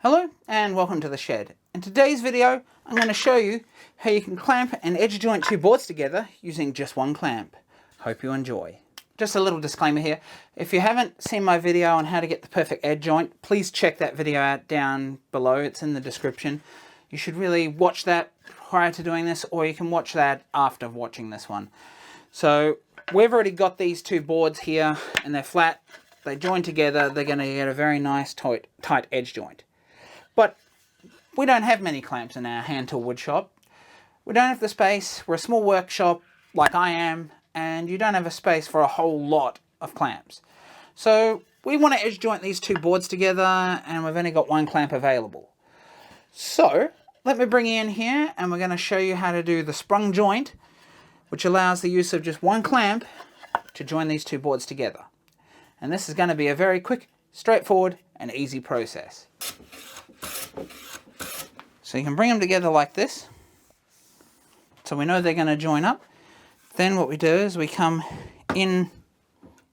Hello and welcome to the shed. In today's video I'm going to show you how you can clamp and edge joint two boards together using just one clamp. Hope you enjoy. Just a little disclaimer here, if you haven't seen my video on how to get the perfect edge joint, please check that video out down below, it's in the description. You should really watch that prior to doing this, or you can watch that after watching this one. So we've already got these two boards here and they're flat, they join together, they're going to get a very nice tight edge joint. But we don't have many clamps in our hand tool wood shop. We don't have the space. We're a small workshop like I am, and you don't have a space for a whole lot of clamps. So we want to edge joint these two boards together, and we've only got one clamp available. So let me bring you in here, and we're going to show you how to do the sprung joint, which allows the use of just one clamp to join these two boards together. And this is going to be a very quick, straightforward, and easy process. So you can bring them together like this, so we know they're going to join up. Then what we do is we come in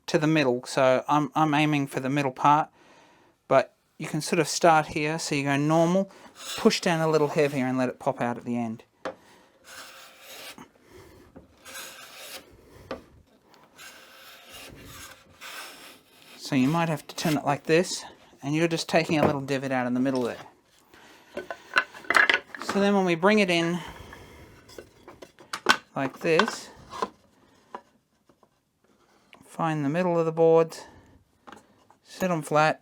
to the middle, so I'm aiming for the middle part, but you can sort of start here, so you go normal, push down a little heavier and let it pop out at the end. So you might have to turn it like this, and you're just taking a little divot out in the middle there. So then when we bring it in like this, find the middle of the board, sit them flat,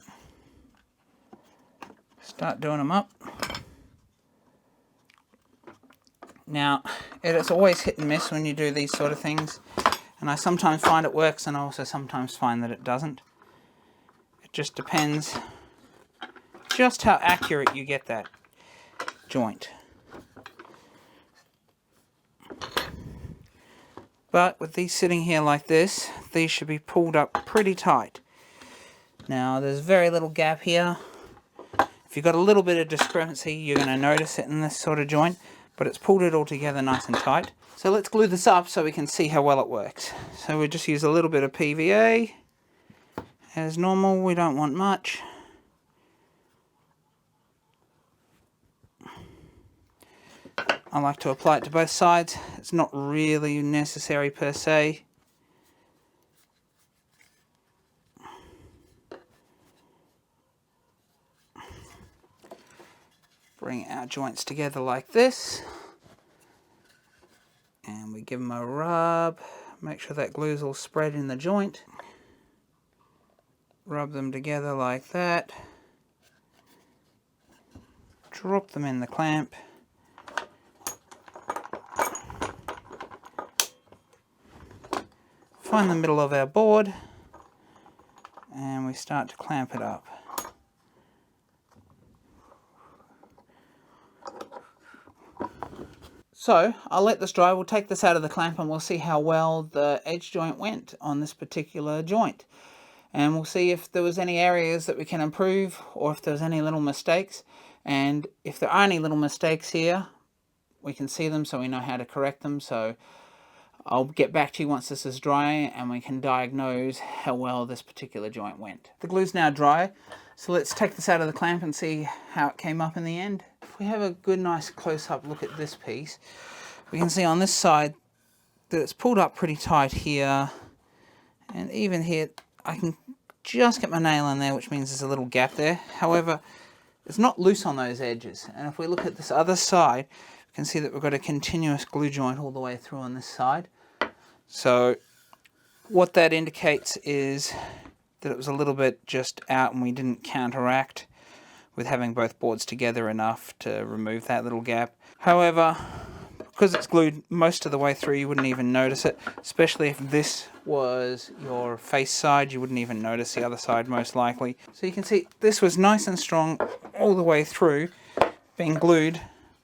start doing them up. Now, it is always hit and miss when you do these sort of things, and I sometimes find it works and I also sometimes find that it doesn't. It just depends just how accurate you get that joint. But with these sitting here like this, these should be pulled up pretty tight. Now there's very little gap here. If you've got a little bit of discrepancy, you're going to notice it in this sort of joint, but it's pulled it all together nice and tight. So let's glue this up so we can see how well it works. So we just use a little bit of PVA. As normal, we don't want much. I like to apply it to both sides. It's not really necessary per se. Bring our joints together like this. And we give them a rub. Make sure that glue's all spread in the joint. Rub them together like that. Drop them in the clamp. Find the middle of our board and we start to clamp it up. So I'll let this dry, we'll take this out of the clamp and we'll see how well the edge joint went on this particular joint. And we'll see if there was any areas that we can improve or if there's any little mistakes. And if there are any little mistakes here, we can see them so we know how to correct them. So I'll get back to you once this is dry and we can diagnose how well this particular joint went. The glue's now dry, so let's take this out of the clamp and see how it came up in the end. If we have a good nice close-up look at this piece, we can see on this side that it's pulled up pretty tight here, and even here I can just get my nail in there, which means there's a little gap there. However, it's not loose on those edges, and if we look at this other side, you can see that we've got a continuous glue joint all the way through on this side. So what that indicates is that it was a little bit just out and we didn't counteract with having both boards together enough to remove that little gap. However, because it's glued most of the way through, you wouldn't even notice it, especially if this was your face side, you wouldn't even notice the other side most likely. So you can see this was nice and strong all the way through, being glued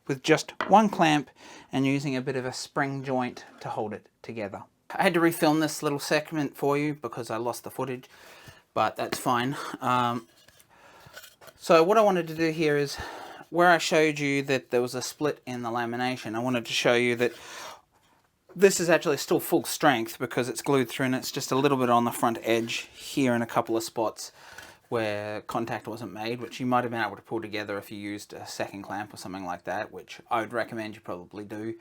with just one clamp and using a bit of a spring joint to hold it together. I had to refilm this little segment for you because I lost the footage, but that's fine. So what I wanted to do here is, where I showed you that there was a split in the lamination, I wanted to show you that this is actually still full strength because it's glued through and it's just a little bit on the front edge here in a couple of spots where contact wasn't made, which you might have been able to pull together if you used a second clamp or something like that, which I would recommend you probably do.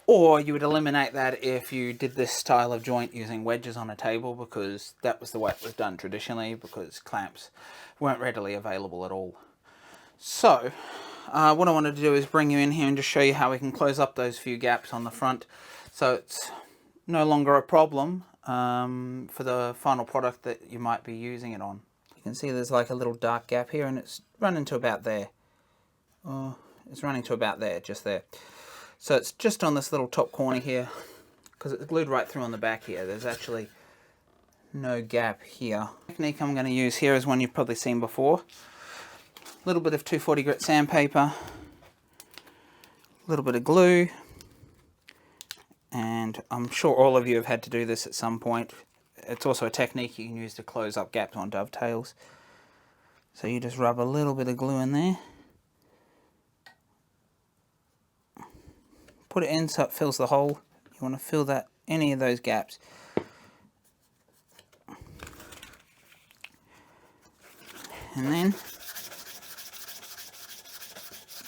Or you would eliminate that if you did this style of joint using wedges on a table, because that was the way it was done traditionally, because clamps weren't readily available at all. So what I wanted to do is bring you in here and just show you how we can close up those few gaps on the front, so it's no longer a problem for the final product that you might be using it on. You can see there's like a little dark gap here, and it's running to about there. Oh, it's running to about there, just there. So it's just on this little top corner here, because it's glued right through on the back here. There's actually no gap here. The technique I'm going to use here is one you've probably seen before. A little bit of 240 grit sandpaper, a little bit of glue, and I'm sure all of you have had to do this at some point. It's also a technique you can use to close up gaps on dovetails. So you just rub a little bit of glue in there. Put it in so it fills the hole. You want to fill that, any of those gaps. And then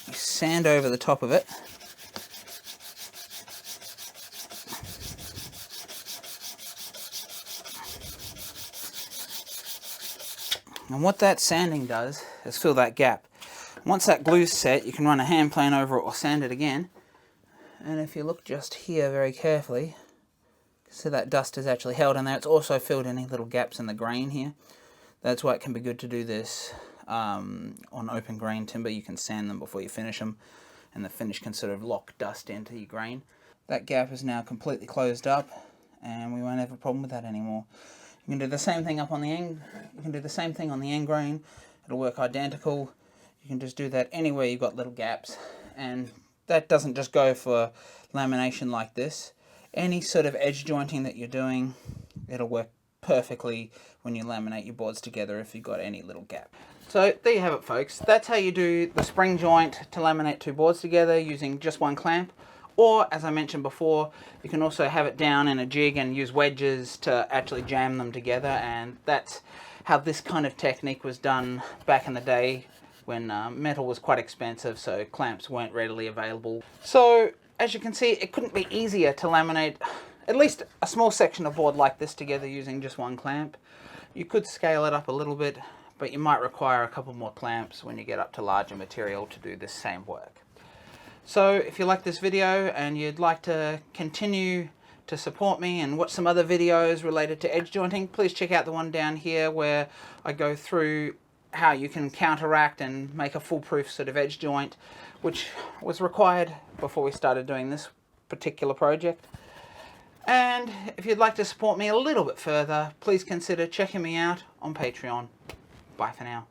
you sand over the top of it. And what that sanding does is fill that gap. Once that glue's set, you can run a hand plane over it or sand it again. And if you look just here very carefully, see that dust is actually held in there. It's also filled any little gaps in the grain here. That's why it can be good to do this on open grain timber. You can sand them before you finish them, and the finish can sort of lock dust into your grain. That gap is now completely closed up, and we won't have a problem with that anymore. You can do the same thing up on the end. You can do the same thing on the end grain. It'll work identical. You can just do that anywhere you've got little gaps, and that doesn't just go for lamination like this. Any sort of edge jointing that you're doing, it'll work perfectly when you laminate your boards together if you've got any little gap. So there you have it, folks. That's how you do the spring joint to laminate two boards together using just one clamp. Or, as I mentioned before, you can also have it down in a jig and use wedges to actually jam them together, and that's how this kind of technique was done back in the day when metal was quite expensive, so clamps weren't readily available. So, as you can see, it couldn't be easier to laminate at least a small section of board like this together using just one clamp. You could scale it up a little bit, but you might require a couple more clamps when you get up to larger material to do this same work. So if you like this video and you'd like to continue to support me and watch some other videos related to edge jointing, please check out the one down here where I go through how you can counteract and make a foolproof sort of edge joint, which was required before we started doing this particular project. And if you'd like to support me a little bit further, please consider checking me out on Patreon. Bye for now.